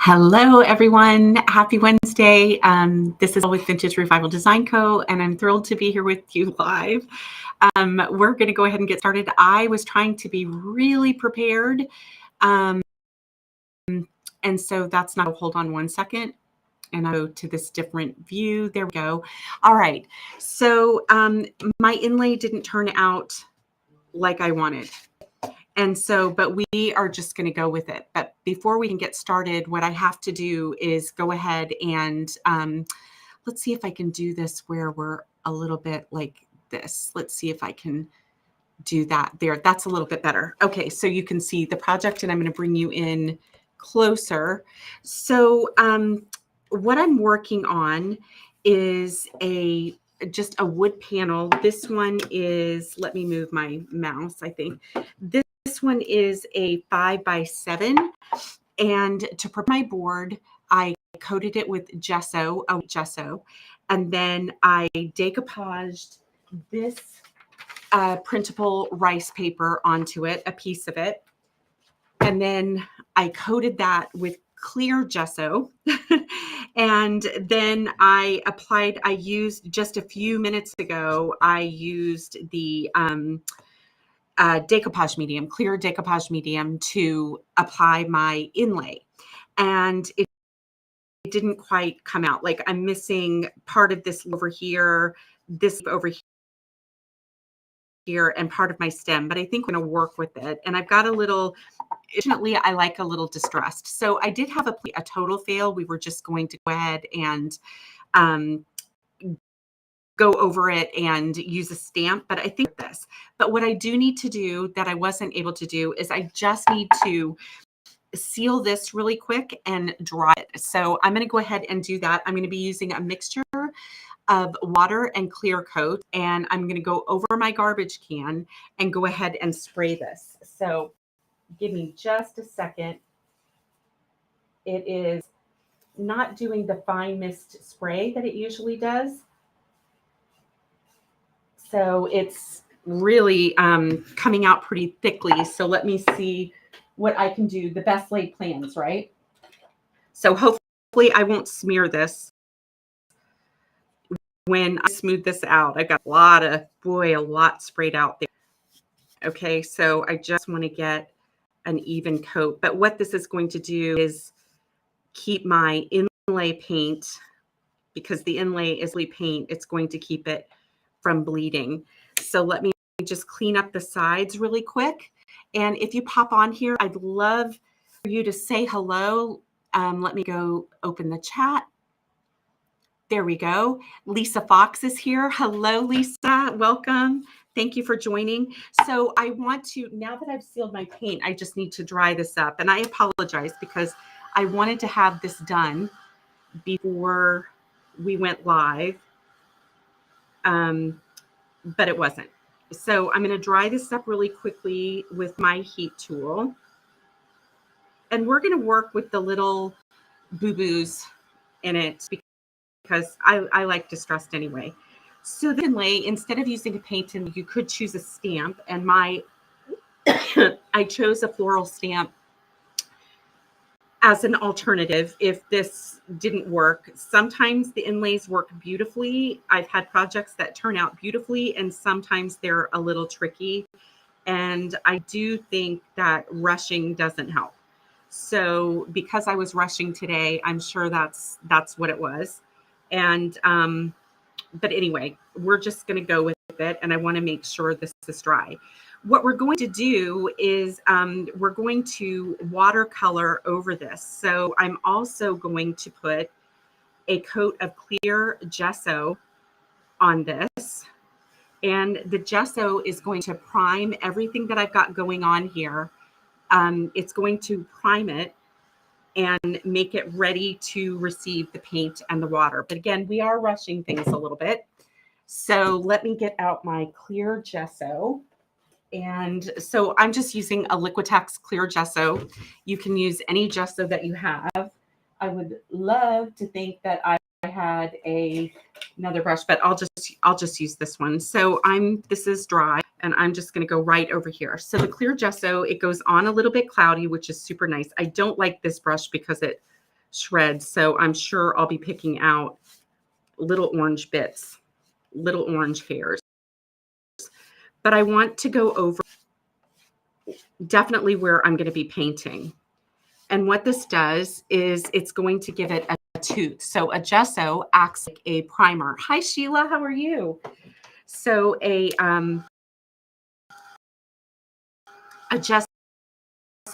Hello, everyone. Happy Wednesday. This is with Vintage Revival Design Co., and I'm thrilled to be here with you live. We're going to go ahead and get started. I was trying to be really prepared, and so that's not. Hold on one second, and I'll go to this different view. There we go. All right. So my inlay didn't turn out like I wanted. And so, but we are just going to go with it. But before we can get started, what I have to do is go ahead and let's see if I can do this where we're a little bit like this. Let's see if I can do that there. That's a little bit better. Okay, so you can see the project, and I'm going to bring you in closer. So what I'm working on is just a wood panel. This one is, let me move my mouse, I think. This one is a 5x7, and to prep my board, I coated it with gesso, and then I decoupaged this printable rice paper onto it, a piece of it, and then I coated that with clear gesso, and then I used just a few minutes ago, I used the decoupage medium, clear decoupage medium, to apply my inlay, and it didn't quite come out. Like, I'm missing part of this over here, this over here, and part of my stem, but I think we're going to work with it. And I've got a little, fortunately, I like a little distressed. So I did have a total fail. We were just going to go ahead and go over it and use a stamp, but I think this. But what I do need to do that I wasn't able to do is I just need to seal this really quick and dry it. So I'm going to go ahead and do that. I'm going to be using a mixture of water and clear coat, and I'm going to go over my garbage can and go ahead and spray this. So give me just a second. It is not doing the fine mist spray that it usually does. So it's really coming out pretty thickly. So let me see what I can do. The best laid plans, right? So hopefully I won't smear this when I smooth this out. I've got a lot sprayed out there. Okay, so I just want to get an even coat. But what this is going to do is keep my inlay paint, because the inlay is paint, it's going to keep it from bleeding. So let me just clean up the sides really quick. And if you pop on here, I'd love for you to say hello. Let me go open the chat. There we go. Lisa Fox is here. Hello, Lisa. Welcome. Thank you for joining. So I want to, now that I've sealed my paint, I just need to dry this up. And I apologize because I wanted to have this done before we went live. But it wasn't. So I'm going to dry this up really quickly with my heat tool. And we're going to work with the little boo-boos in it because I like distressed anyway. So the inlay, instead of using a paint, and you could choose a stamp. And I chose a floral stamp as an alternative if this didn't work. Sometimes the inlays work beautifully. I've had projects that turn out beautifully, and sometimes they're a little tricky. And I do think that rushing doesn't help. So because I was rushing today, I'm sure that's what it was. And but anyway, we're just going to go with it, and I want to make sure this is dry. What we're going to do is we're going to watercolor over this. So I'm also going to put a coat of clear gesso on this. And the gesso is going to prime everything that I've got going on here. It's going to prime it and make it ready to receive the paint and the water. But again, we are rushing things a little bit. So let me get out my clear gesso. And so I'm just using a Liquitex clear gesso. You can use any gesso that you have. I would love to think that I had another brush, but I'll just use this one. So this is dry, and I'm just going to go right over here. So the clear gesso, it goes on a little bit cloudy, which is super nice. I don't like this brush because it shreds. So I'm sure I'll be picking out little orange bits, little orange hairs. But I want to go over definitely where I'm going to be painting. And what this does is it's going to give it a tooth. So a gesso acts like a primer. Hi, Sheila. How are you? So a gesso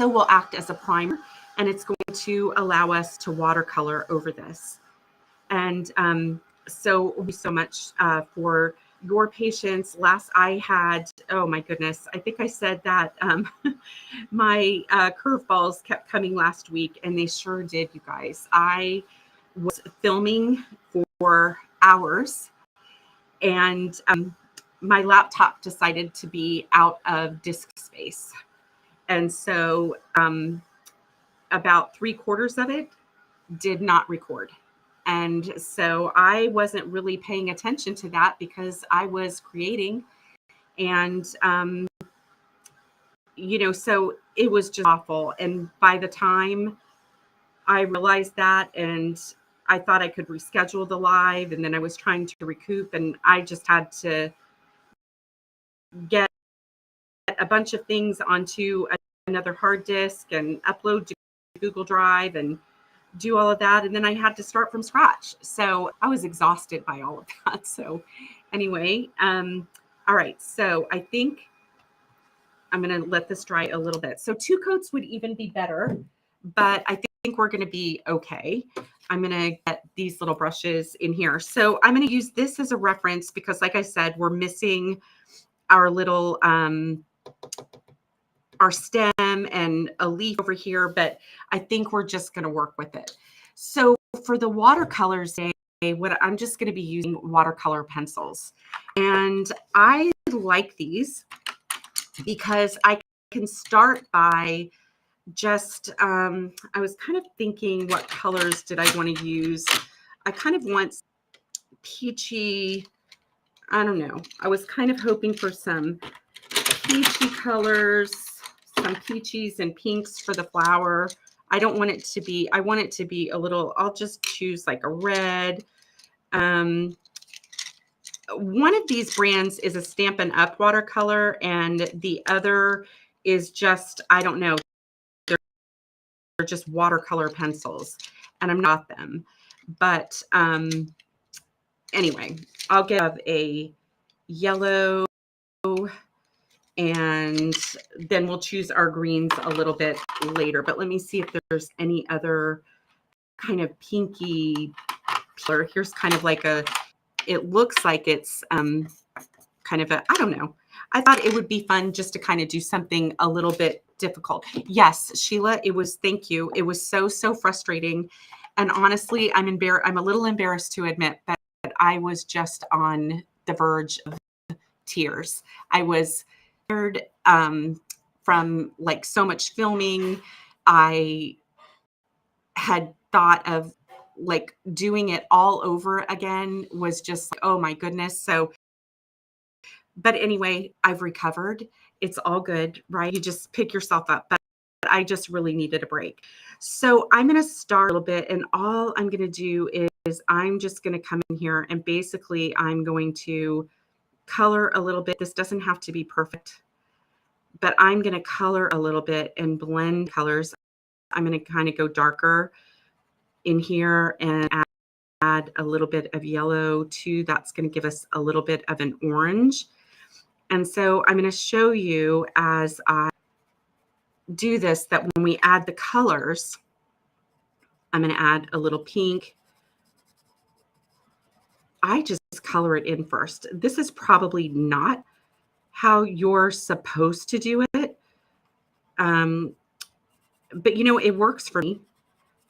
will act as a primer, and it's going to allow us to watercolor over this. And so thank you so much for your patience. Last I had, oh my goodness, I think I said that my curveballs kept coming last week, and they sure did, you guys. I was filming for hours, and my laptop decided to be out of disk space. And so about 3/4 of it did not record. And so I wasn't really paying attention to that because I was creating. And, so it was just awful. And by the time I realized that, and I thought I could reschedule the live, and then I was trying to recoup, and I just had to get a bunch of things onto another hard disk and upload to Google Drive and do all of that. And then I had to start from scratch. So I was exhausted by all of that. So anyway, all right. So I think I'm going to let this dry a little bit. So 2 coats would even be better, but I think we're going to be okay. I'm going to get these little brushes in here. So I'm going to use this as a reference because, like I said, we're missing our little, our stem and a leaf over here, but I think we're just going to work with it. So for the watercolors today, I'm just going to be using watercolor pencils. And I like these because I can start by just, I was kind of thinking, what colors did I want to use? I kind of want peachy, I don't know. I was kind of hoping for some peachy colors, some peaches and pinks for the flower. I don't want it to be, I want it to be a little, I'll just choose like a red. One of these brands is a Stampin' Up watercolor, and the other is just, I don't know, they're just watercolor pencils, and I'm not them. But anyway, I'll give a yellow, and then we'll choose our greens a little bit later. But let me see if there's any other kind of pinky color. Here's kind of like a, it looks like it's kind of a, I don't know. I thought it would be fun just to kind of do something a little bit difficult. Yes, Sheila, it was, thank you. It was so frustrating. And honestly, I'm a little embarrassed to admit that I was just on the verge of tears. I was tired from like so much filming. I had thought of like doing it all over again, was just like, oh my goodness. So, but anyway, I've recovered. It's all good, right? You just pick yourself up. But I just really needed a break. So I'm going to start a little bit, and all I'm going to do is I'm just going to come in here, and basically I'm going to color a little bit. This doesn't have to be perfect, but I'm going to color a little bit and blend colors. I'm going to kind of go darker in here and add a little bit of yellow too. That's going to give us a little bit of an orange. And so I'm going to show you as I do this that when we add the colors, I'm going to add a little pink. I just color it in first. This is probably not how you're supposed to do it. But you know, it works for me.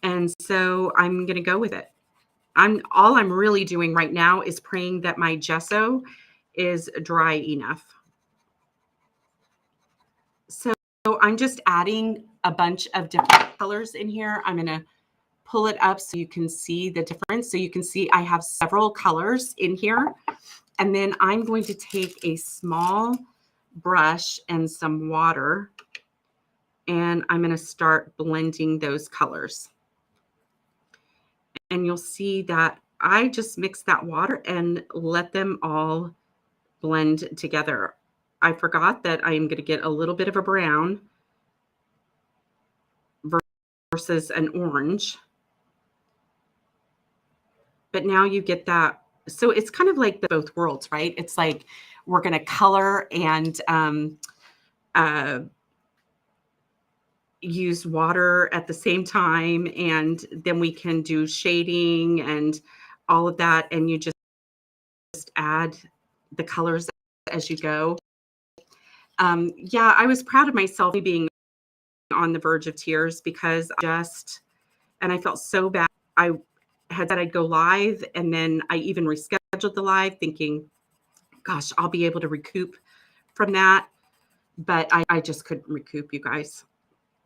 And so I'm going to go with it. All I'm really doing right now is praying that my gesso is dry enough. So I'm just adding a bunch of different colors in here. I'm going to pull it up so you can see the difference. So you can see I have several colors in here. And then I'm going to take a small brush and some water, and I'm going to start blending those colors. And you'll see that I just mix that water and let them all blend together. I forgot that I am going to get a little bit of a brown versus an orange. But now you get that. So it's kind of like the both worlds, right? It's like we're going to color and use water at the same time, and then we can do shading and all of that, and you just add the colors as you go. Yeah, I was proud of myself being on the verge of tears because and I felt so bad. I had said I'd go live, and then I even rescheduled the live thinking, gosh, I'll be able to recoup from that. But I just couldn't recoup, you guys.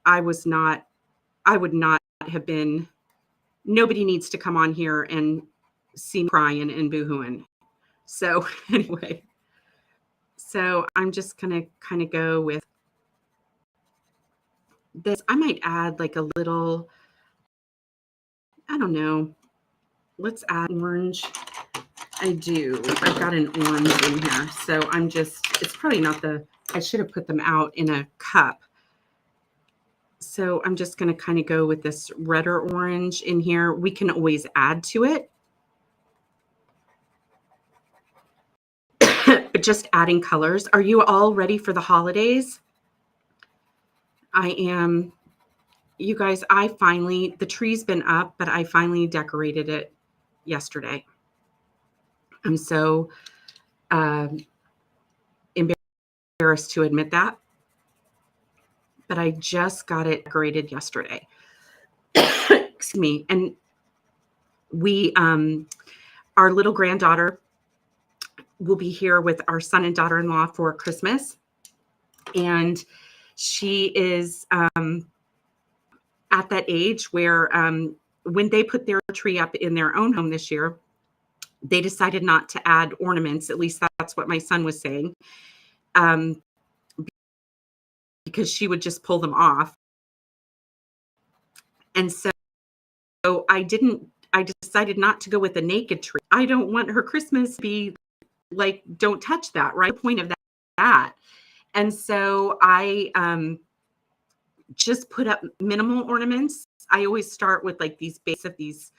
I would not have been, nobody needs to come on here and see me crying and boohooing. So anyway, so I'm just gonna kind of go with this. I might add like a little, I don't know, let's add orange. I've got an orange in here. So it's probably not I should have put them out in a cup. So I'm just going to kind of go with this redder orange in here. We can always add to it. But just adding colors. Are you all ready for the holidays? I am. You guys, the tree's been up, but I finally decorated it yesterday. I'm so embarrassed to admit that, but I just got it decorated yesterday. Excuse me. And we, our little granddaughter will be here with our son and daughter-in-law for Christmas. And she is at that age where when they put their tree up in their own home this year, they decided not to add ornaments. At least that's what my son was saying, because she would just pull them off. And so I decided not to go with a naked tree. I don't want her Christmas to be like, don't touch that, right? The point of that. And so I just put up minimal ornaments. I always start with like these base of these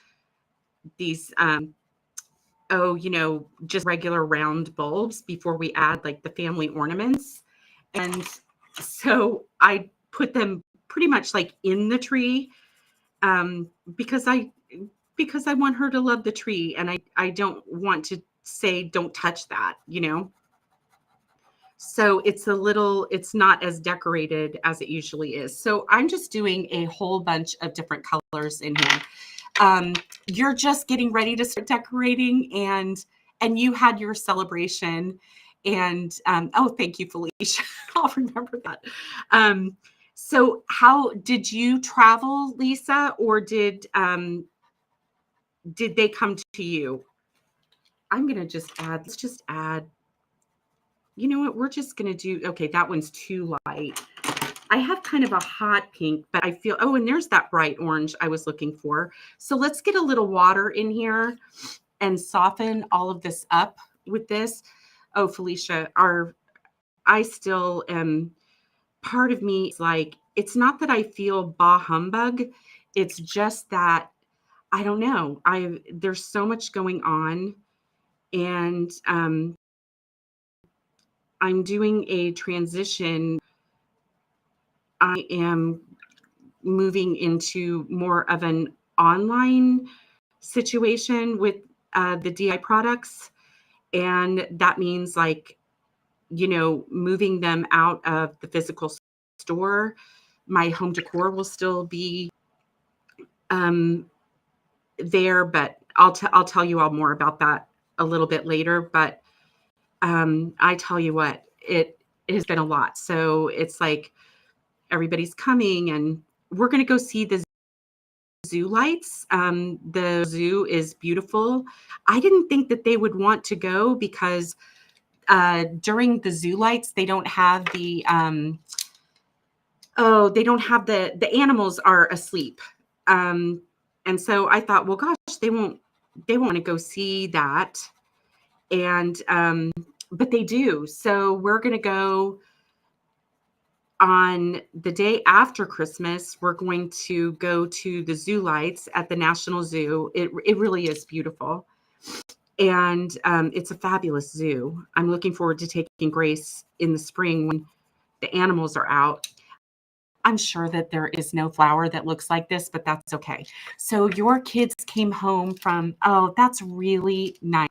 just regular round bulbs before we add like the family ornaments. And so I put them pretty much like in the tree because I want her to love the tree, and I don't want to say don't touch that, So it's not as decorated as it usually is. So I'm just doing a whole bunch of different colors in here. You're just getting ready to start decorating, and you had your celebration, and thank you, Felicia. I'll remember that. So how did you travel, Lisa, or did they come to you? I'm gonna let's just add. You know what? We're just going to do, okay, that one's too light. I have kind of a hot pink, but I feel, and there's that bright orange I was looking for. So let's get a little water in here and soften all of this up with this. Oh, Felicia, I still am, part of me is like, it's not that I feel bah humbug. It's just that, I don't know. There's so much going on, and I'm doing a transition. I am moving into more of an online situation with the DI products. And that means like, moving them out of the physical store. My home decor will still be there, but I'll tell you all more about that a little bit later. But I tell you what, it has been a lot. So it's like everybody's coming, and we're going to go see the zoo lights. The zoo is beautiful. I didn't think that they would want to go because during the zoo lights, they don't have the the animals are asleep. And so I thought, well, gosh, they won't want to go see that. And, but they do. So we're going to go on the day after Christmas. We're going to go to the zoo lights at the National Zoo. It really is beautiful. And it's a fabulous zoo. I'm looking forward to taking Grace in the spring when the animals are out. I'm sure that there is no flower that looks like this, but that's okay. So your kids came home from, oh, that's really nice.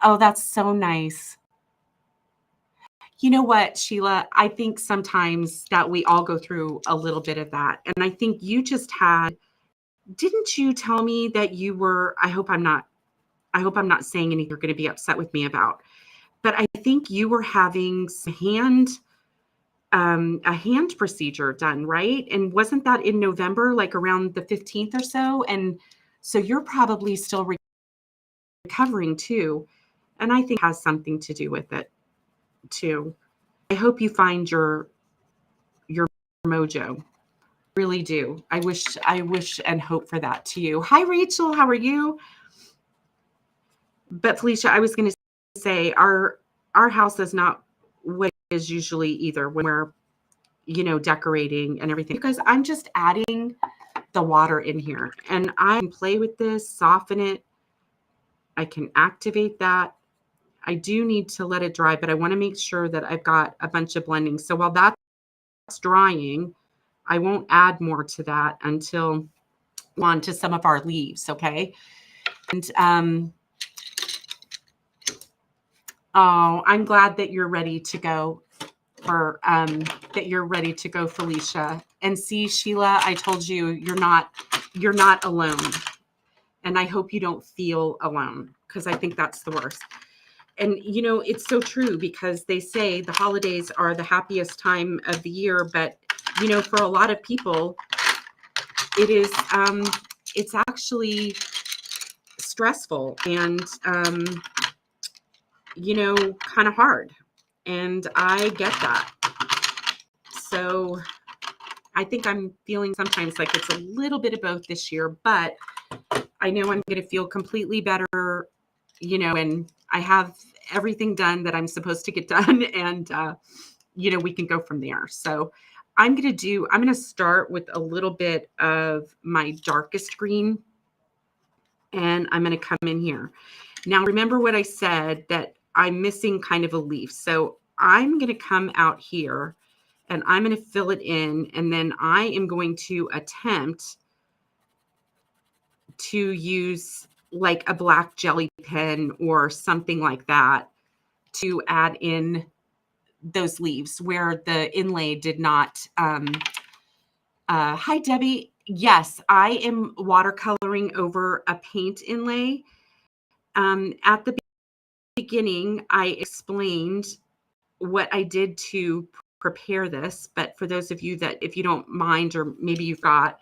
Oh, that's so nice. You know what, Sheila? I think sometimes that we all go through a little bit of that. And I think you just had, didn't you tell me that you were, I hope I'm not saying anything you're going to be upset with me about, but I think you were having a hand procedure done, right? And wasn't that in November, like around the 15th or so? And so you're probably still recovering too. And I think it has something to do with it too. I hope you find your mojo. Really do. I wish and hope for that to you. Hi, Rachel. How are you? But Felicia, I was going to say our house is not what it is usually either when we're, decorating and everything, because I'm just adding the water in here, and I can play with this, soften it. I can activate that. I do need to let it dry, but I want to make sure that I've got a bunch of blending. So while that's drying, I won't add more to that until on to some of our leaves. Okay. And, oh, I'm glad that you're ready to go Felicia. And see, Sheila, I told you you're not alone. And I hope you don't feel alone, because I think that's the worst. And, it's so true, because they say the holidays are the happiest time of the year. But, for a lot of people, it is, it's actually stressful and, kind of hard. And I get that. So I think I'm feeling sometimes like it's a little bit of both this year, but I know I'm going to feel completely better, and I have everything done that I'm supposed to get done. And, we can go from there. So I'm going to start with a little bit of my darkest green, and I'm going to come in here. Now, remember what I said, that I'm missing kind of a leaf. So I'm going to come out here and I'm going to fill it in. And then I am going to attempt to use like a black jelly pen or something like that to add in those leaves where the inlay did not. Hi, Debbie. Yes, I am watercoloring over a paint inlay. At the beginning, I explained what I did to prepare this, but for those of you that, if you don't mind, or maybe you've got,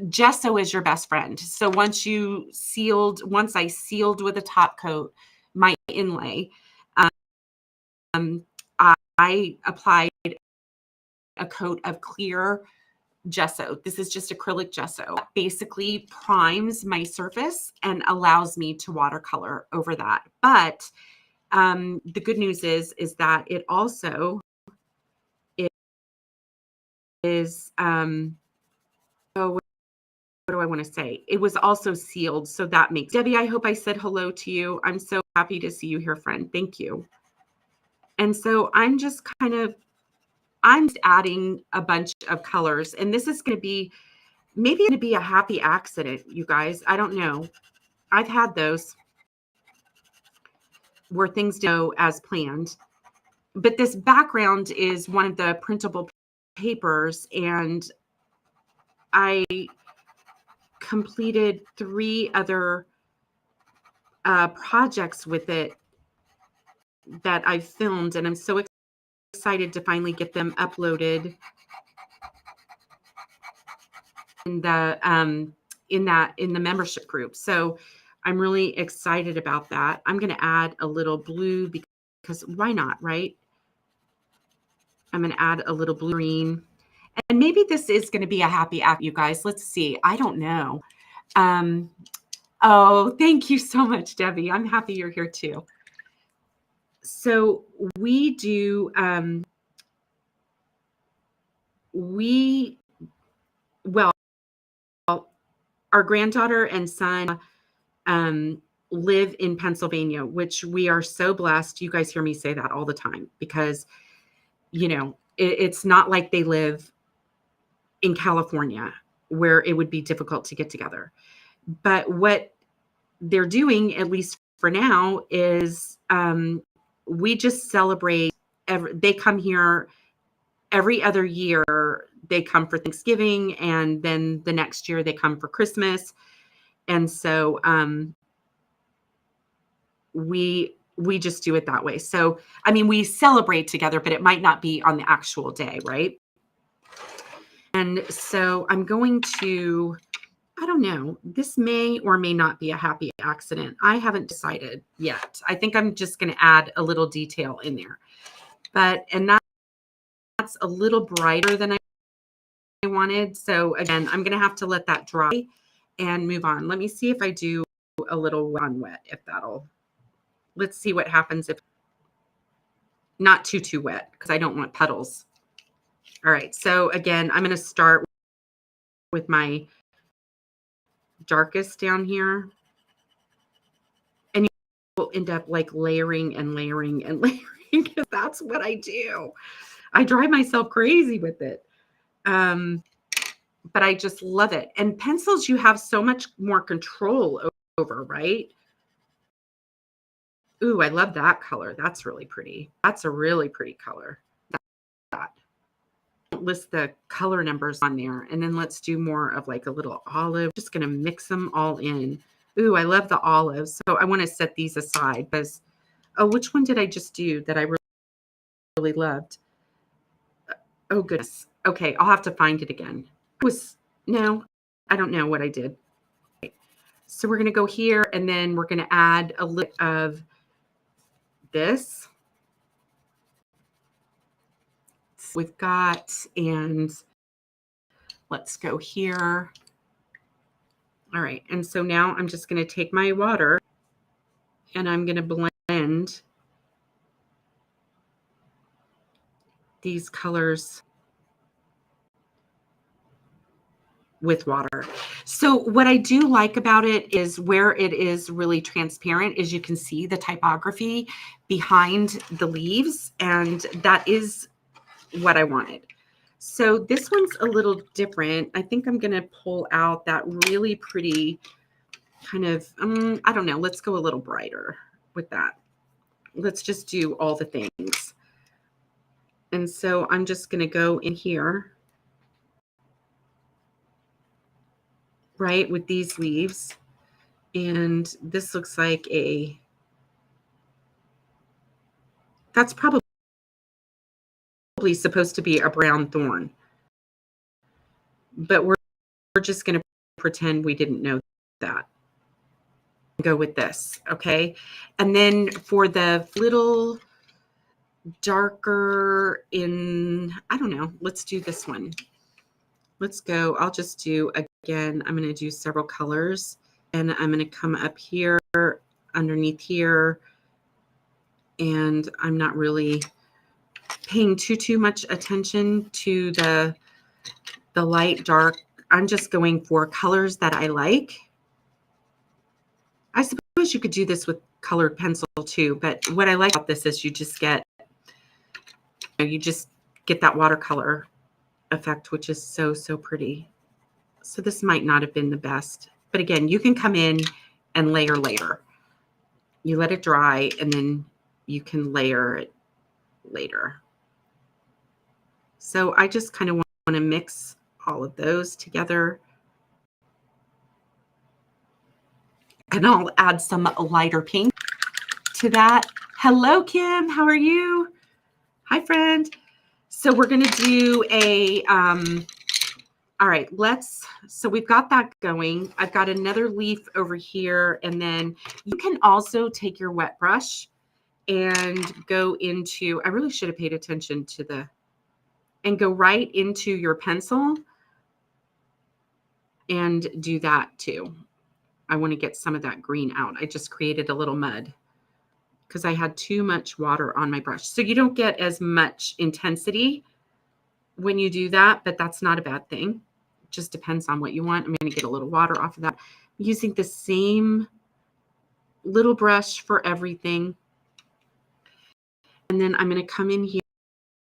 gesso is your best friend. So once I sealed with a top coat my inlay, I applied a coat of clear gesso. This is just acrylic gesso. Basically primes my surface and allows me to watercolor over that. But the good news is that it also is, what do I want to say? It was also sealed. So that makes, Debbie, I hope I said hello to you. I'm so happy to see you here, friend. Thank you. And so I'm just adding a bunch of colors, and this is going to be maybe going to be a happy accident, you guys. I don't know. I've had those where things go as planned. But this background is one of the printable papers, and I completed 3 other projects with it that I've filmed, and I'm so excited to finally get them uploaded in the membership group. So I'm really excited about that. I'm going to add a little blue because why not, right? I'm going to add a little blue green. And maybe this is going to be a happy act, you guys. Let's see. I don't know. Oh, thank you so much, Debbie. I'm happy you're here too. So we do, well, our granddaughter and son live in Pennsylvania, which we are so blessed. You guys hear me say that all the time because, it's not like they live in California where it would be difficult to get together. But what they're doing, at least for now, is we just celebrate. They come here every other year. They come for Thanksgiving, and then the next year they come for Christmas. And so we just do it that way. So, I mean, we celebrate together, but it might not be on the actual day, right? And so I'm going to, I don't know, this may or may not be a happy accident. I haven't decided yet. I think I'm just going to add a little detail in there. And that's a little brighter than I wanted. So again, I'm going to have to let that dry and move on. Let me see if I do a little on wet, if let's see what happens if not too wet, because I don't want puddles. All right. So again, I'm going to start with my darkest down here. And you will end up like layering and layering and layering, because that's what I do. I drive myself crazy with it. But I just love it. And pencils, you have so much more control over, right? Ooh, I love that color. That's really pretty. That's a really pretty color. That. List the color numbers on there. And then let's do more of like a little olive. Just going to mix them all in. Ooh, I love the olives. So I want to set these aside because, oh, which one did I just do that I really loved? Oh, goodness. Okay, I'll have to find it again. No, I don't know what I did. So we're going to go here, and then we're going to add a little of this. We've got, and let's go here. All right, and so now I'm just going to take my water, and I'm going to blend these colors with water. So what I do like about it is where it is really transparent is you can see the typography behind the leaves, and that is what I wanted. So this one's a little different. I think I'm going to pull out that really pretty kind of, I don't know, let's go a little brighter with that. Let's just do all the things. And so I'm just going to go in here, right, with these leaves. And this looks like that's probably supposed to be a brown thorn. But we're just going to pretend we didn't know that. Go with this, okay? And then for the little darker I don't know, let's do this one. Let's go, I'll just do, again, I'm going to do several colors, and I'm going to come up here, underneath here, and I'm not really paying too much attention to the light, dark. I'm just going for colors that I like. I suppose you could do this with colored pencil too, but what I like about this is you just get that watercolor effect, which is so pretty. So this might not have been the best, but again, you can come in and layer later. You let it dry, and then you can layer it later. So I just kind of want to mix all of those together. And I'll add some lighter pink to that. Hello, Kim. How are you? Hi, friend. So we're going to do all right, so we've got that going. I've got another leaf over here. And then you can also take your wet brush and go into, I really should have paid attention to and go right into your pencil and do that too. I want to get some of that green out. I just created a little mud because I had too much water on my brush. So you don't get as much intensity when you do that, but that's not a bad thing. It just depends on what you want. I'm going to get a little water off of that. I'm using the same little brush for everything. And then I'm going to come in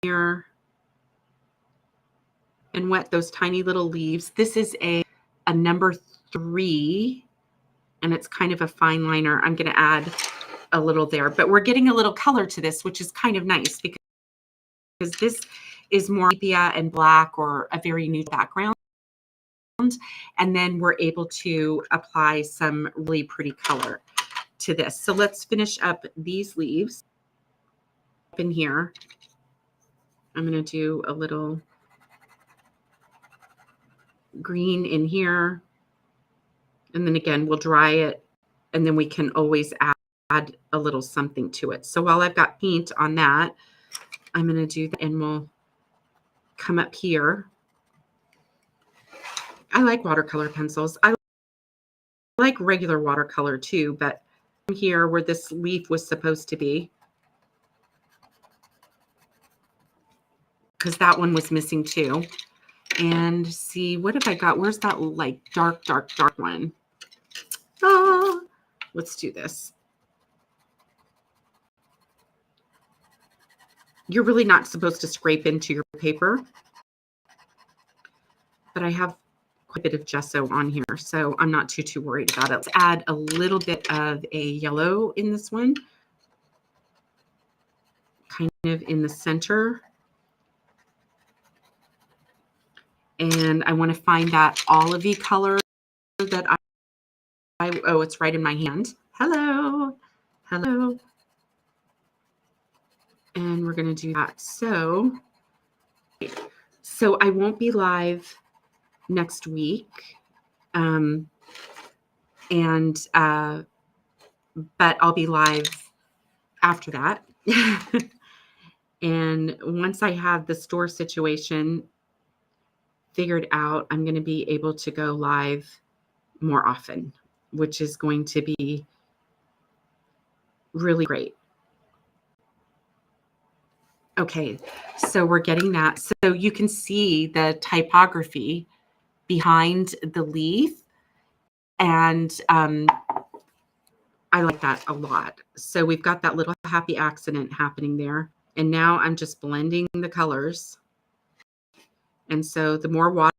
here and wet those tiny little leaves. This is a number 3, and it's kind of a fine liner. I'm going to add a little there, but we're getting a little color to this, which is kind of nice because this is more sepia and black or a very new background. And then we're able to apply some really pretty color to this. So let's finish up these leaves up in here. I'm going to do a little green in here. And then again, we'll dry it, and then we can always add a little something to it. So while I've got paint on that, I'm going to do that, and we'll come up here. I like watercolor pencils. I like regular watercolor too, but here where this leaf was supposed to be, because that one was missing too. And see, what have I got? Where's that like dark one? Let's do this. You're really not supposed to scrape into your paper, but I have quite a bit of gesso on here, so I'm not too worried about it. Let's add a little bit of a yellow in this one, kind of in the center. And I want to find that olivey color that oh, it's right in my hand. Hello. And we're going to do that. So I won't be live next week. But I'll be live after that. And once I have the store situation figured out, I'm going to be able to go live more often, which is going to be really great. Okay, so we're getting that. So you can see the typography behind the leaf, and I like that a lot. So we've got that little happy accident happening there. And now I'm just blending the colors. And so the more water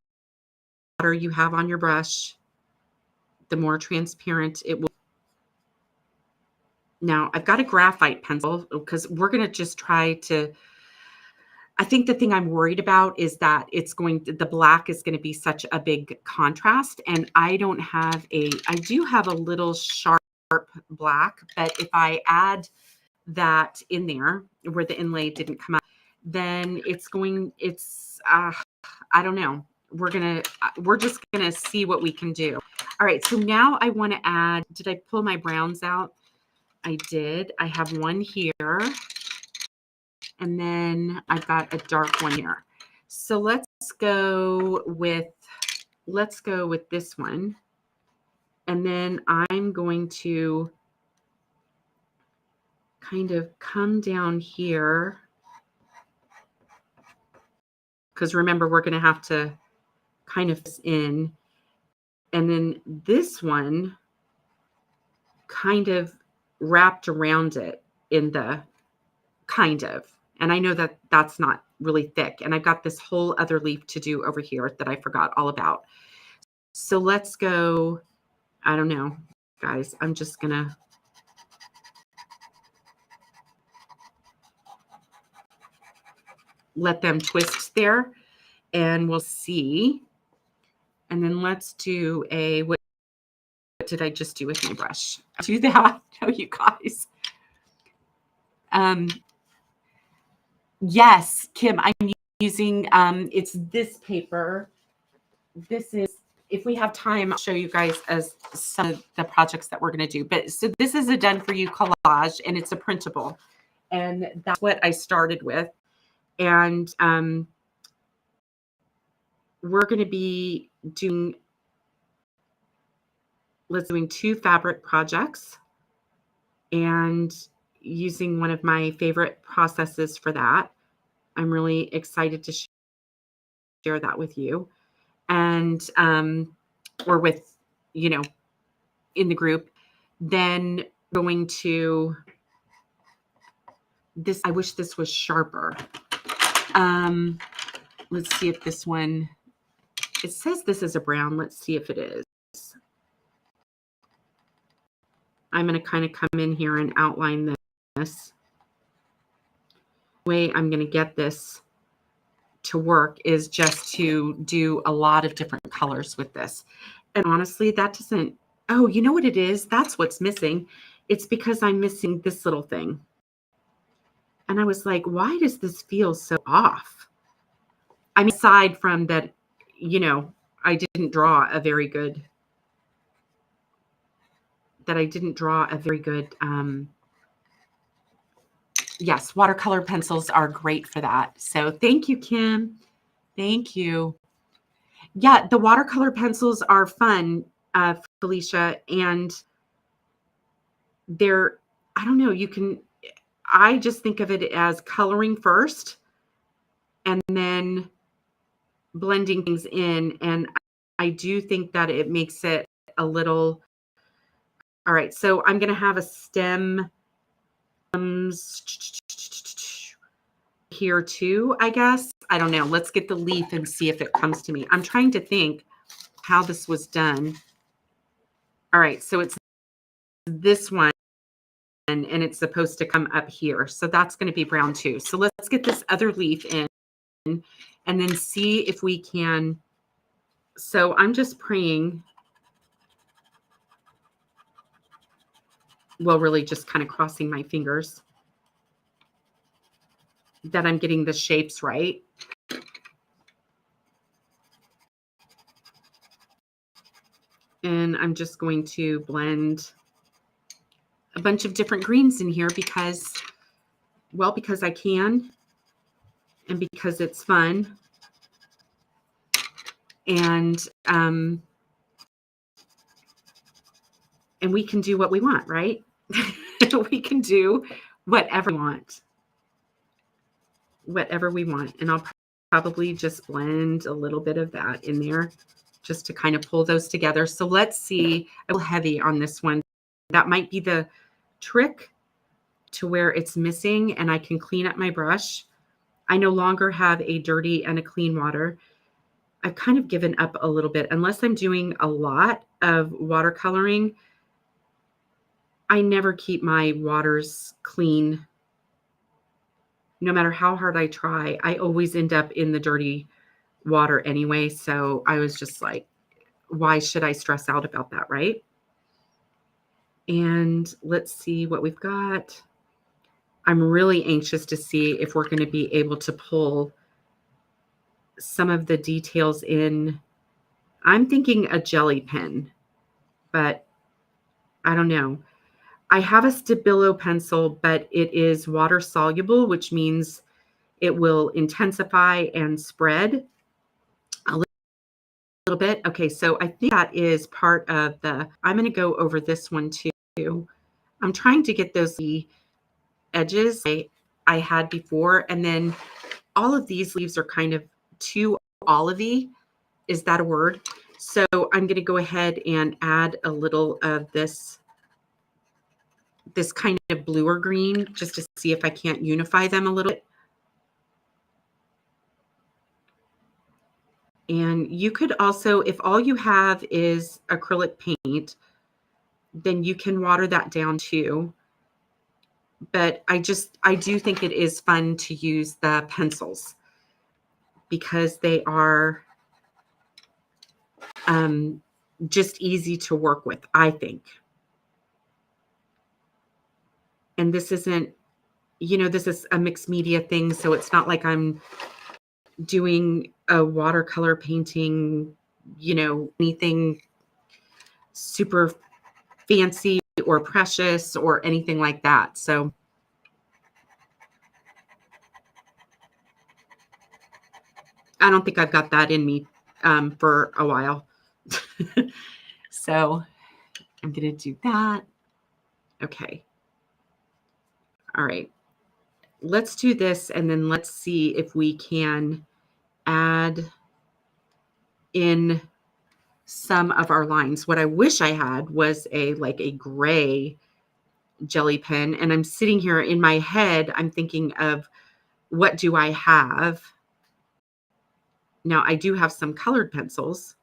you have on your brush, the more transparent it will. Now I've got a graphite pencil because we're going to just try to, I think the thing I'm worried about is that the black is going to be such a big contrast. And I do have a little sharp black, but if I add that in there where the inlay didn't come out, then I don't know. We're just going to see what we can do. All right. So now I want to add, did I pull my browns out? I did. I have one here. And then I've got a dark one here. So let's go with this one. And then I'm going to kind of come down here, because remember, we're going to have to kind of in. And then this one kind of wrapped around it in the kind of. And I know that that's not really thick. And I've got this whole other leaf to do over here that I forgot all about. So let's go, I don't know, guys, I'm just going to let them twist there and we'll see. And then let's do what did I just do with my brush? Do that. Oh, you guys. Yes, Kim, I'm using, it's this paper. This is, if we have time, I'll show you guys as some of the projects that we're going to do. But so this is a done for you collage, and it's a printable. And that's what I started with. And we're going to be doing 2 fabric projects and using one of my favorite processes for that. I'm really excited to share that with you. And, or with, in the group. Then going to this, I wish this was sharper. Let's see if this one, it says this is a brown. Let's see if it is. I'm going to kind of come in here and outline this. The way I'm going to get this to work is just to do a lot of different colors with this. And honestly, that doesn't, oh, you know what it is? That's what's missing. It's because I'm missing this little thing. And I was like, why does this feel so off? I mean, aside from that, I didn't draw a very good, yes, watercolor pencils are great for that. So thank you, Kim. Thank you. Yeah, the watercolor pencils are fun, Felicia, and they're, I don't know, I just think of it as coloring first and then blending things in. And I do think that it makes it a little, all right, so I'm going to have a stem here too, I guess. I don't know. Let's get the leaf and see if it comes to me. I'm trying to think how this was done. All right, so it's this one, and it's supposed to come up here. So that's going to be brown too. So let's get this other leaf in and then see if we can. So I'm just praying, well, really just kind of crossing my fingers that I'm getting the shapes right. And I'm just going to blend a bunch of different greens in here because I can and because it's fun. And we can do what we want, right? We can do whatever we want. And I'll probably just blend a little bit of that in there just to kind of pull those together. So let's see, a little heavy on this one. That might be the trick to where it's missing, and I can clean up my brush. I no longer have a dirty and a clean water. I've kind of given up a little bit. Unless I'm doing a lot of watercoloring, I never keep my waters clean. No matter how hard I try, I always end up in the dirty water anyway. So I was just like, why should I stress out about that, right? And let's see what we've got. I'm really anxious to see if we're going to be able to pull some of the details in. I'm thinking a jelly pen, but I don't know. I have a Stabilo pencil, but it is water soluble, which means it will intensify and spread a little bit. Okay, so I think that is part of I'm going to go over this one too. I'm trying to get those edges I had before, and then all of these leaves are kind of too olivey. Is that a word? So I'm going to go ahead and add a little of this kind of bluer green just to see if I can't unify them a little bit. And you could also, if all you have is acrylic paint, then you can water that down too. But I do think it is fun to use the pencils because they are just easy to work with, I think. And this isn't, this is a mixed media thing, so it's not like I'm doing a watercolor painting, anything super fancy or precious or anything like that. So I don't think I've got that in me for a while. So I'm going to do that. Okay. All right. Let's do this, and then let's see if we can add in some of our lines. What I wish I had was a gray jelly pen, and I'm sitting here in my head, I'm thinking of what do I have? Now I do have some colored pencils.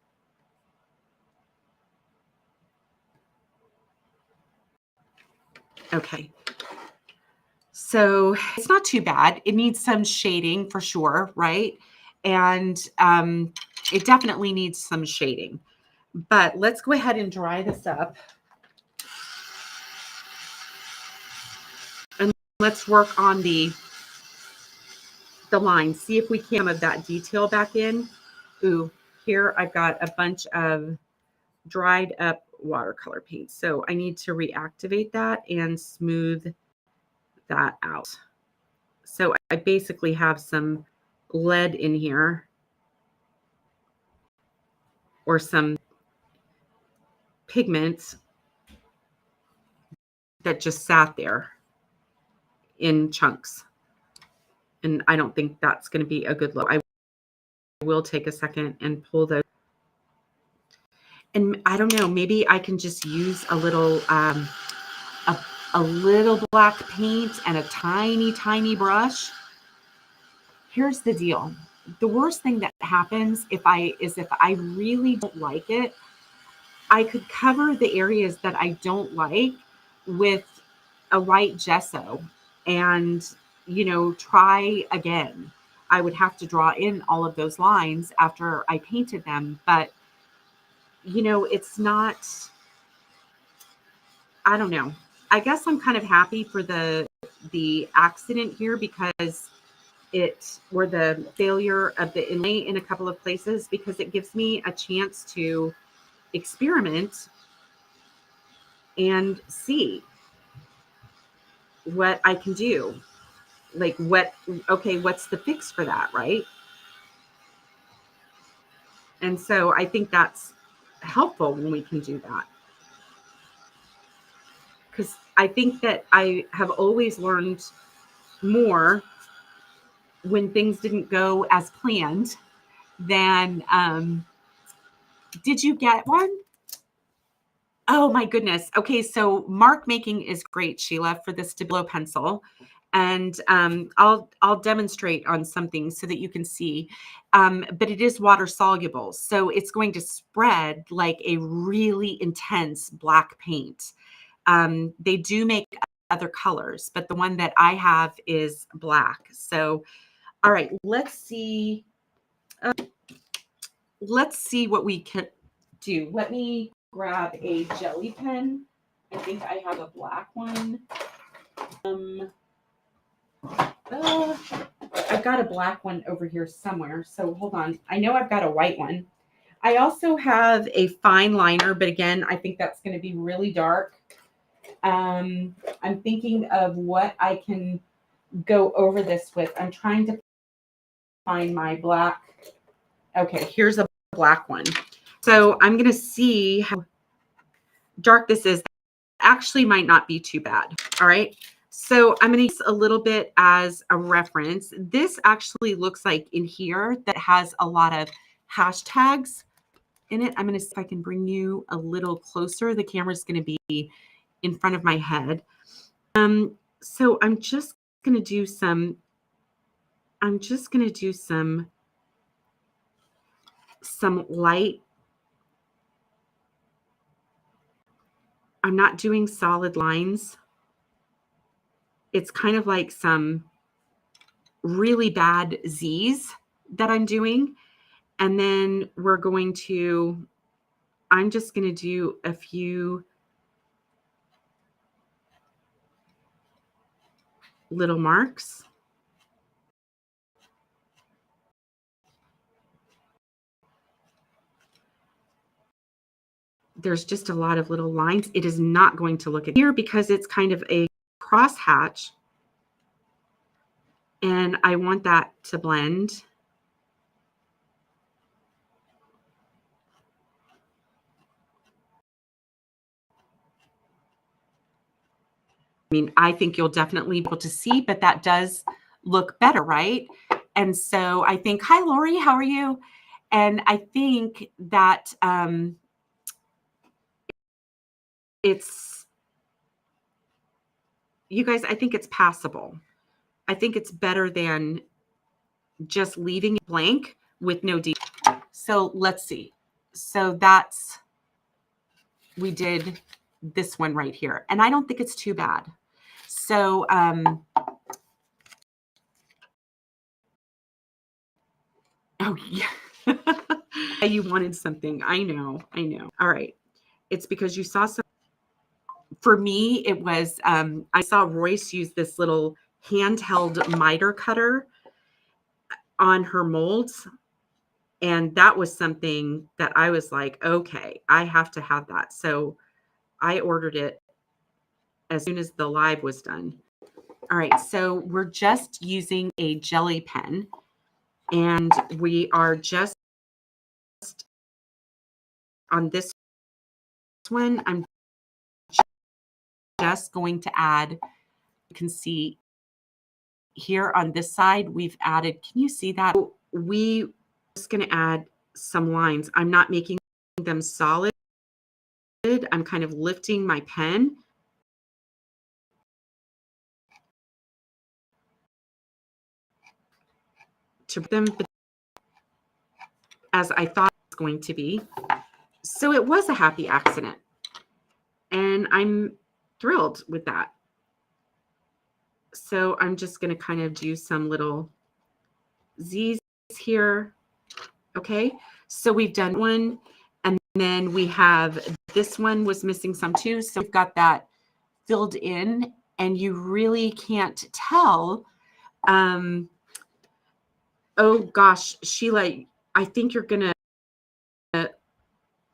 Okay. So it's not too bad. It needs some shading for sure, right? And it definitely needs some shading. But let's go ahead and dry this up. And let's work on the lines. See if we can some of that detail back in. Ooh, here I've got a bunch of dried up watercolor paint. So I need to reactivate that and smooth that out. So I basically have some lead in here, or some pigments that just sat there in chunks. And I don't think that's going to be a good look. I will take a second and pull those. And I don't know, maybe I can just use a little black paint and a tiny brush. Here's the deal. The worst thing that happens if I really don't like it, I could cover the areas that I don't like with a white gesso and, try again. I would have to draw in all of those lines after I painted them, but it's not, I don't know. I guess I'm kind of happy for the accident here, because or the failure of the inlay in a couple of places, because it gives me a chance to experiment and see what I can do. Like what's the fix for that, right? And so I think that's helpful when we can do that. Because I think that I have always learned more when things didn't go as planned than, did you get one? Oh my goodness. Okay, so mark making is great, Sheila, for the Stabilo pencil. And I'll demonstrate on something so that you can see. But it is water soluble, so it's going to spread like a really intense black paint. They do make other colors, but the one that I have is black. So, all right, let's see. Let's see what we can do. Let me grab a jelly pen. I think I have a black one. I've got a black one over here somewhere. So hold on. I know I've got a white one. I also have a fine liner, but again, I think that's going to be really dark. I'm thinking of what I can go over this with. I'm trying to find my black. Okay, here's a black one. So I'm going to see how dark this is. Actually might not be too bad. All right. So I'm going to use a little bit as a reference. This actually looks like in here that has a lot of hashtags in it. I'm going to see if I can bring you a little closer. The camera's going to be in front of my head. So I'm just going to do some light. I'm not doing solid lines. It's kind of like some really bad Z's that I'm doing. And then I'm just going to do a few little marks. There's just a lot of little lines. It is not going to look at here because it's kind of a crosshatch. And I want that to blend. mean, I think you'll definitely be able to see, but that does look better, right? And so I think, hi, Lori, how are you? And I think that it's, you guys, I think it's passable. I think it's better than just leaving it blank with no detail. So let's see. So that's, we did this one right here. And I don't think it's too bad. So, oh yeah. You wanted something. I know. All right. It's because you saw some. For me, it was, I saw Royce use this little handheld miter cutter on her molds. And that was something that I was like, okay, I have to have that. So I ordered it as soon as the live was done. All right. So we're just using a jelly pen, and we are just on this one. I'm just going to add, you can see here on this side, we've added, can you see that? We just going to add some lines. I'm not making them solid. I'm kind of lifting my pen to them as I thought it was going to be. So it was a happy accident, and I'm thrilled with that. So I'm just going to kind of do some little Z's here. Okay, so we've done one, and then we have, this one was missing some too. So we've got that filled in, and you really can't tell. Oh gosh, Sheila, I think you're going to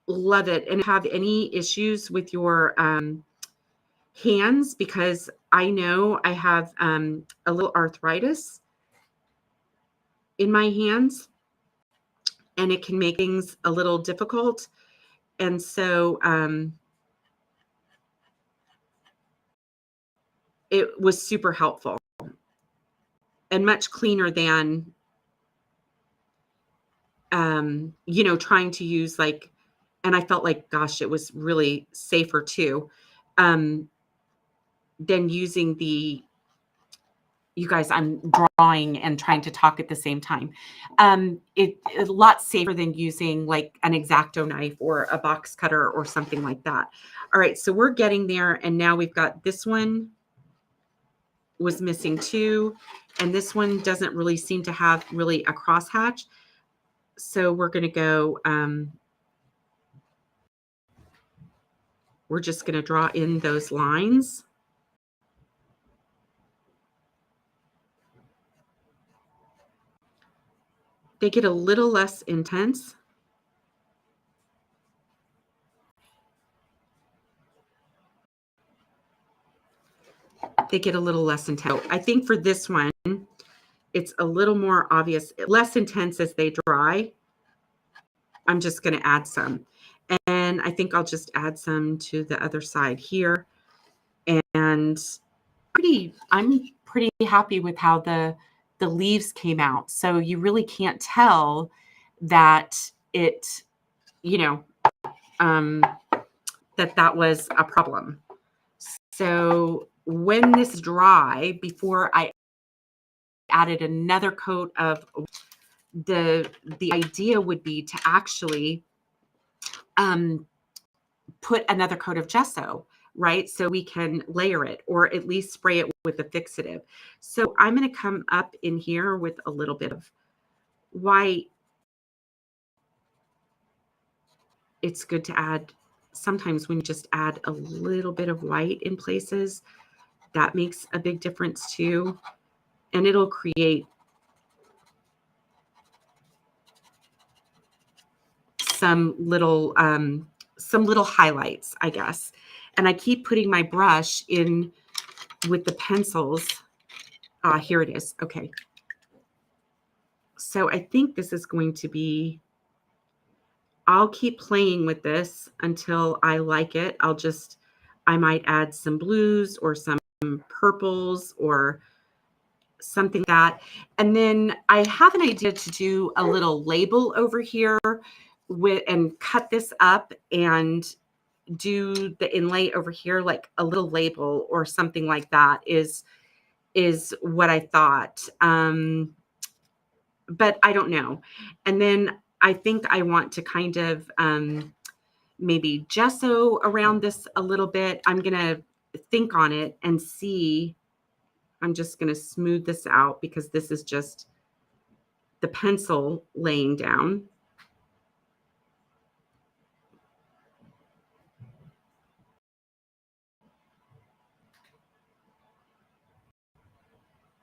love it and have any issues with your hands, because I know I have a little arthritis in my hands, and it can make things a little difficult. And so it was super helpful and much cleaner than, you know, trying to use like, and I felt like, gosh, it was really safer too, than using the, you guys, I'm drawing and trying to talk at the same time. It's a lot safer than using like an X-Acto knife or a box cutter or something like that. All right, so we're getting there, and now we've got this one was missing too, and this one doesn't really seem to have really a crosshatch. So we're going to go, we're just going to draw in those lines. They get a little less intense. They get a little less intense. I think for this one, it's a little more obvious, less intense as they dry. I'm just going to add some. And I think I'll just add some to the other side here. And I'm pretty happy with how the leaves came out. So you really can't tell that it, you know, that was a problem. So when this is dry, before I added another coat of, the idea would be to actually put another coat of gesso, right? So we can layer it or at least spray it with a fixative. So I'm going to come up in here with a little bit of white. It's good to add, sometimes when you just add a little bit of white in places, that makes a big difference too. And it'll create some little highlights, I guess. And I keep putting my brush in with the pencils. Here it is. Okay. So I think this is going to be, I'll keep playing with this until I like it. I might add some blues or some purples or something like that. And then I have an idea to do a little label over here and cut this up and do the inlay over here, like a little label or something like that is what I thought. But I don't know. And then I think I want to kind of maybe gesso around this a little bit. I'm going to think on it and see. I'm just going to smooth this out because this is just the pencil laying down.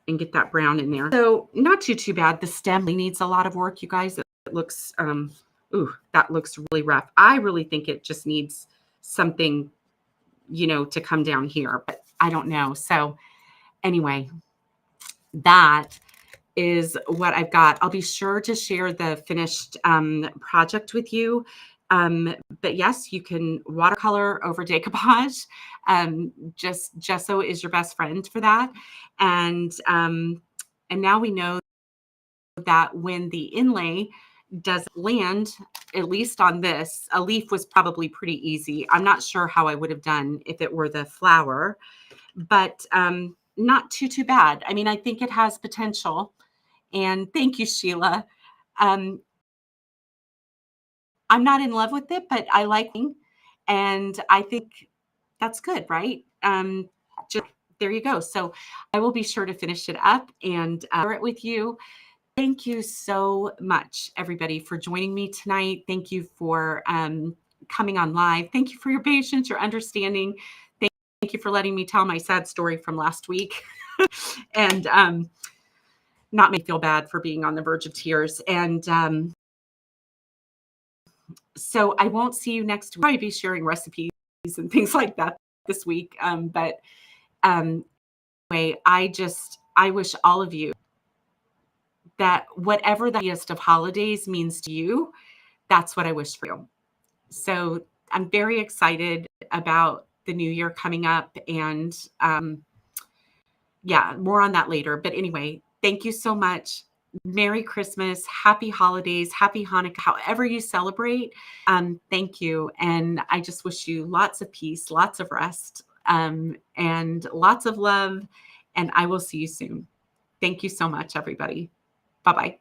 And get that brown in there. So not too bad. The stem needs a lot of work, you guys. It looks, ooh, that looks really rough. I really think it just needs something, you know, to come down here, but I don't know. So anyway, that is what I've got. I'll be sure to share the finished project with you. But yes, you can watercolor over decoupage. Just gesso is your best friend for that. And now we know that when the inlay does land, at least on this, a leaf was probably pretty easy. I'm not sure how I would have done if it were the flower, but not too bad. I mean, I think it has potential. And thank you, Sheila. I'm not in love with it, but I like it. And I think that's good, right? Just there you go. So I will be sure to finish it up and share it with you. Thank you so much, everybody, for joining me tonight. Thank you for coming on live. Thank you for your patience, your understanding. Thank you for letting me tell my sad story from last week. And not make me feel bad for being on the verge of tears. And so I won't see you next week. I'll probably be sharing recipes and things like that this week. But anyway, I wish all of you that whatever the happiest of holidays means to you, that's what I wish for you. So I'm very excited about the new year coming up, and yeah, more on that later. But anyway, thank you so much. Merry Christmas, happy holidays, happy Hanukkah, however you celebrate. Thank you. And I just wish you lots of peace, lots of rest, and lots of love. And I will see you soon. Thank you so much, everybody. Bye-bye.